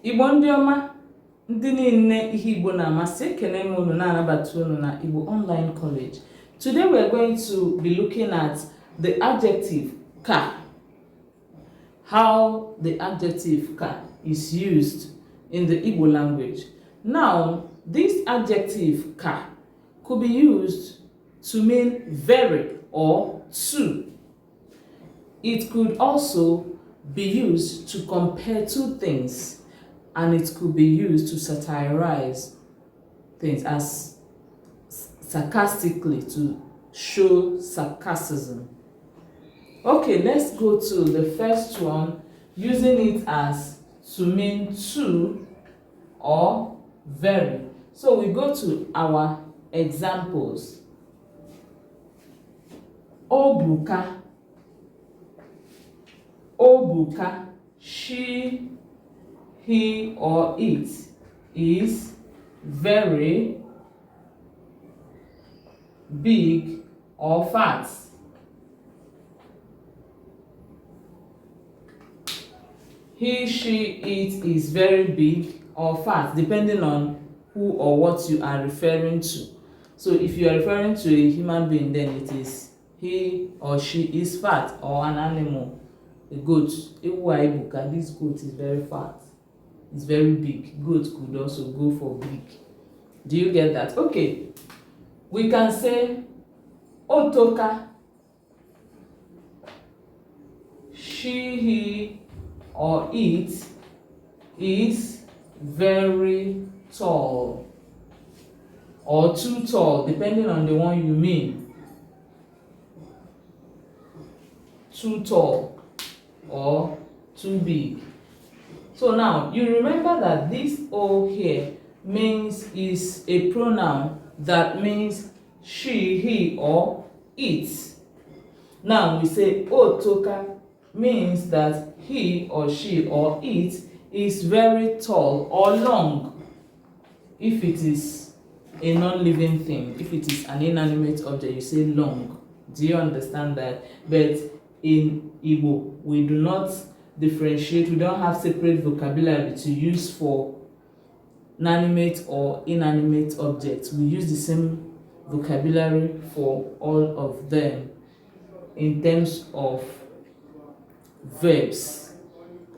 Igbo ndị ọma, ndị niile ihe Igbo na-amasị, ekele m unu na-anabata unu na Igbo Online College. Today we are going to be looking at the adjective ka. How the adjective ka is used in the Igbo language. Now, this adjective ka could be used to mean very or to. It could also be used to compare two things, and it could be used to satirize things as sarcastically, to show sarcasm. Okay, let's go to the first one, using it as to mean to or very. So we go to our examples. Obuka. Obuka, she, he or it is very big or fat. He, she, it is very big or fat, depending on who or what you are referring to. So if you are referring to a human being, then it is he or she is fat, or an animal, a goat. This goat is very fat. It's very big. Goat could also go for big. Do you get that? Okay. We can say Otoka. She, he, or it is very tall, or too tall, depending on the one you mean. Too tall or too big. So now you remember that this O here means is a pronoun that means she, he, or it. Now we say Otoka means that he or she or it is very tall or long. If it is a non-living thing, if it is an inanimate object, you say long. Do you understand that? But in Igbo, we do not differentiate. We don't have separate vocabulary to use for animate or inanimate objects. We use the same vocabulary for all of them in terms of verbs.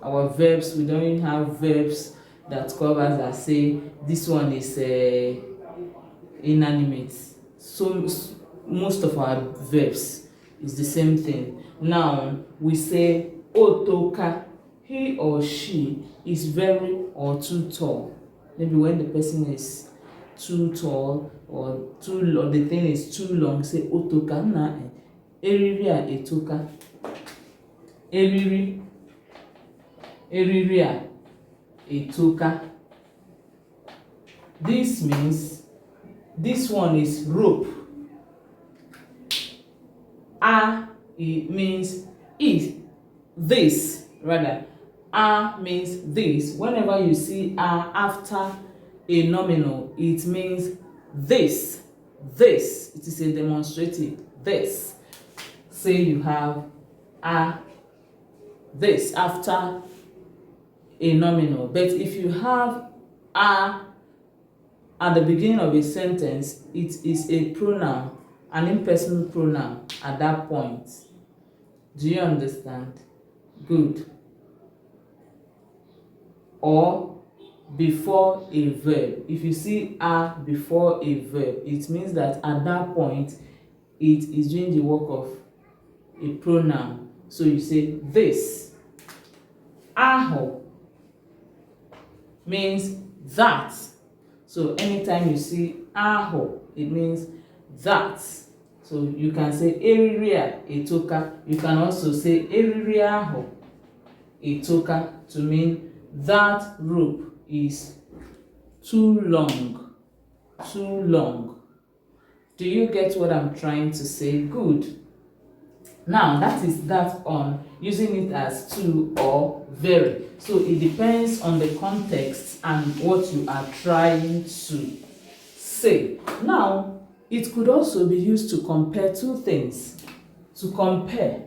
Our verbs, we don't even have verbs that covers that say this one is inanimate. So most of our verbs is the same thing. Now we say Otoka, he or she is very or too tall. Maybe when the person is too tall or too long, the thing is too long, say Otoka na eriri a etoka. Eriri a etoka. This means this one is rope. It means this, rather. Means this. Whenever you see after a nominal, it means this. This. It is a demonstrative. This. Say you have this after a nominal. But if you have at the beginning of a sentence, it is a pronoun, an impersonal pronoun at that point. Do you understand? Good. Or before a verb. If you see before a verb, it means that at that point it is doing the work of a pronoun. So you say this. Aho means that. So anytime you see aho, it means that. So you can say eriri a etoka. You can also say eriri aho etoka to mean that rope is too long. Too long. Do you get what I'm trying to say? Good. Now that is that on using it as to or very. So it depends on the context and what you are trying to say. Now, it could also be used to compare two things. To compare.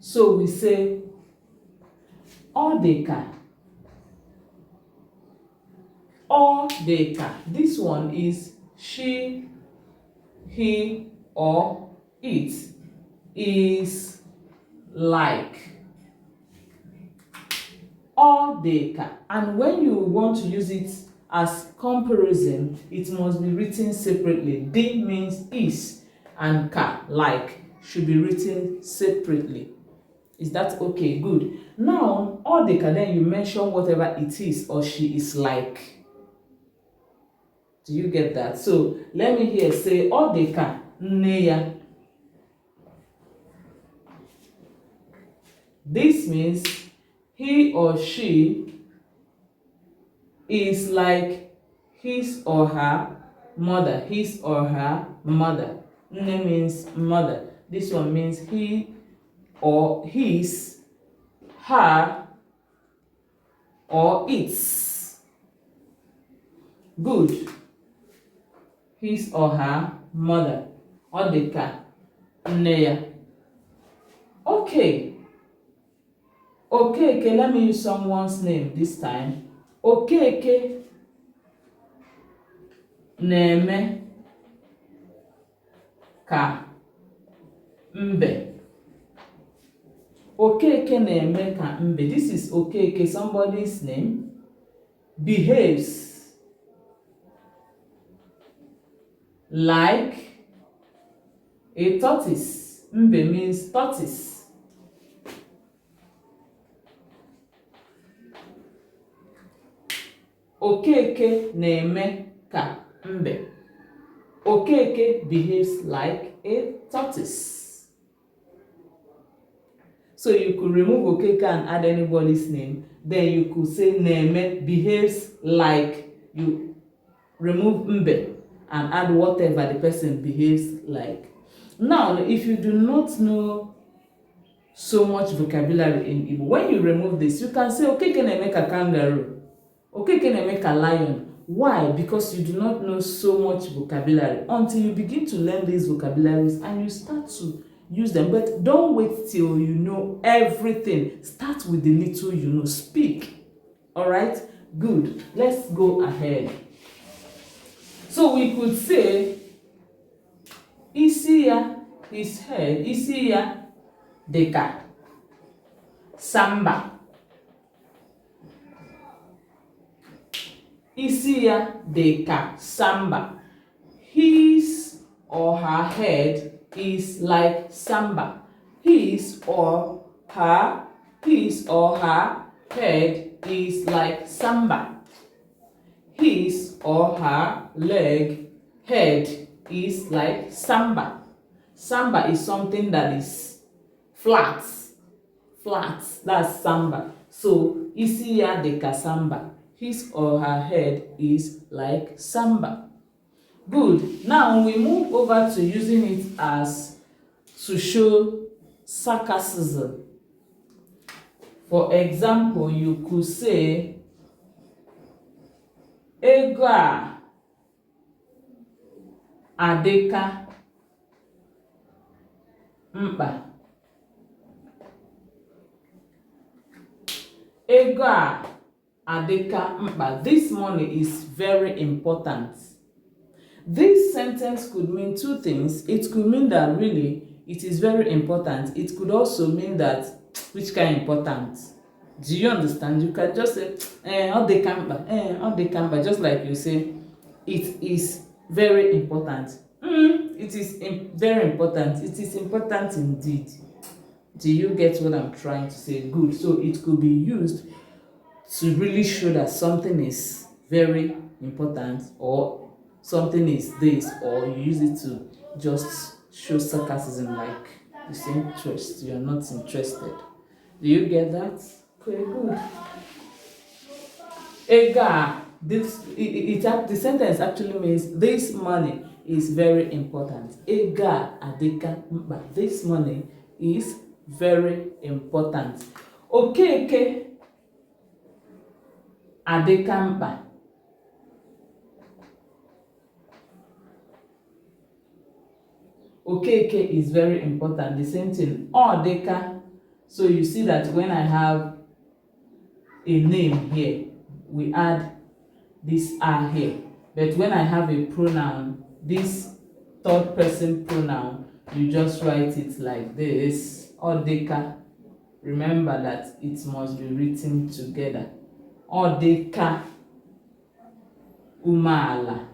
So we say Odeka. Odeka. This one is she, he, or it is like. Odeka. And when you want to use it as comparison, it must be written separately. D means is, and ka, like, should be written separately. Is that okay? Good. Now, odeka, then you mention whatever it is or she is like. Do you get that? So let me here say odeka nne ya. This means he or she is like his or her mother. His or her mother. Nne means mother. This one means he or his, her, or its. Good. His or her mother. Odeka nne ya. Okay. Okeke, let me use someone's name this time. Okeke na-eme ka mbe. Okeke na-eme ka mbe. This is Okeke, somebody's name. Behaves like a tortoise. Mbe means tortoise. Okeke na-eme ka mbe. Okeke behaves like a tortoise. So you could remove Okeke and add anybody's name. Then you could say na-eme behaves like. You remove mbe and add whatever the person behaves like. Now, if you do not know so much vocabulary in Igbo, when you remove this, you can say Okeke na-eme ka kangaroo. Okeke na-eme ka lion. Why? Because you do not know so much vocabulary until you begin to learn these vocabularies and you start to use them. But don't wait till you know everything. Start with the little you know. Speak. Alright? Good. Let's go ahead. So we could say isi ya, his head, isi ya deka samba. Isi ya deka samba. His or her head is like samba. His or her head is like samba. His or her head is like samba. Samba is something that is flat. That's samba. So isi ya deka samba. His or her head is like samba. Good. Now we move over to using it as to show sarcasm. For example, you could say ego a adịka mkpa. Ego a adịka mkpa. This money is very important. This sentence could mean two things. It could mean that really it is very important. It could also mean that which kind important. Do you understand? You can just say ọ dịka mkpa, ọ dịka mkpa, just like you say it is very important. It is very important. It is important indeed. Do you get what I'm trying to say? Good. So it could be used to really show that something is very important, or something is this, or you use it to just show sarcasm, like you say interest, you are not interested. Do you get that? Okay, good. Ega, the sentence actually means this money is very important. Ega adịka mkpa. This money is very important. Okeke adịka mkpa. Okeke is very important. The same thing. Odeka. So you see that when I have a name here, we add this "are" here. But when I have a pronoun, this third person pronoun, you just write it like this, Odeka. Remember that it must be written together. Odeka Umala.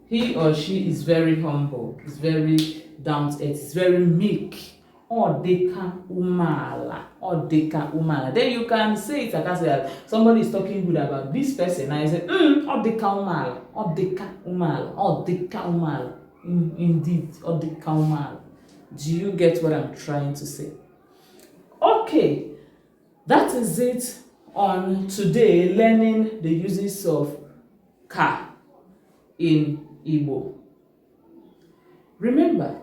He or she is very humble, is very down to earth, is very meek. Odeka Umala. Odeka Umala. Then you can say it, I can say that somebody is talking good about this person, and I say, Odeka Umala. Odeka Umala. Odeka Umala. Indeed, Odeka Umala. Do you get what I'm trying to say? Okay, that is it on today, learning the uses of ka in Igbo. Remember,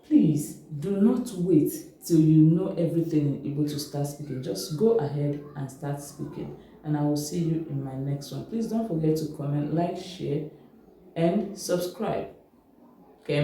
please do not wait till you know everything in Igbo to start speaking. Just go ahead and start speaking, and I will see you in my next one. Please don't forget to comment, like, share, and subscribe. Okay,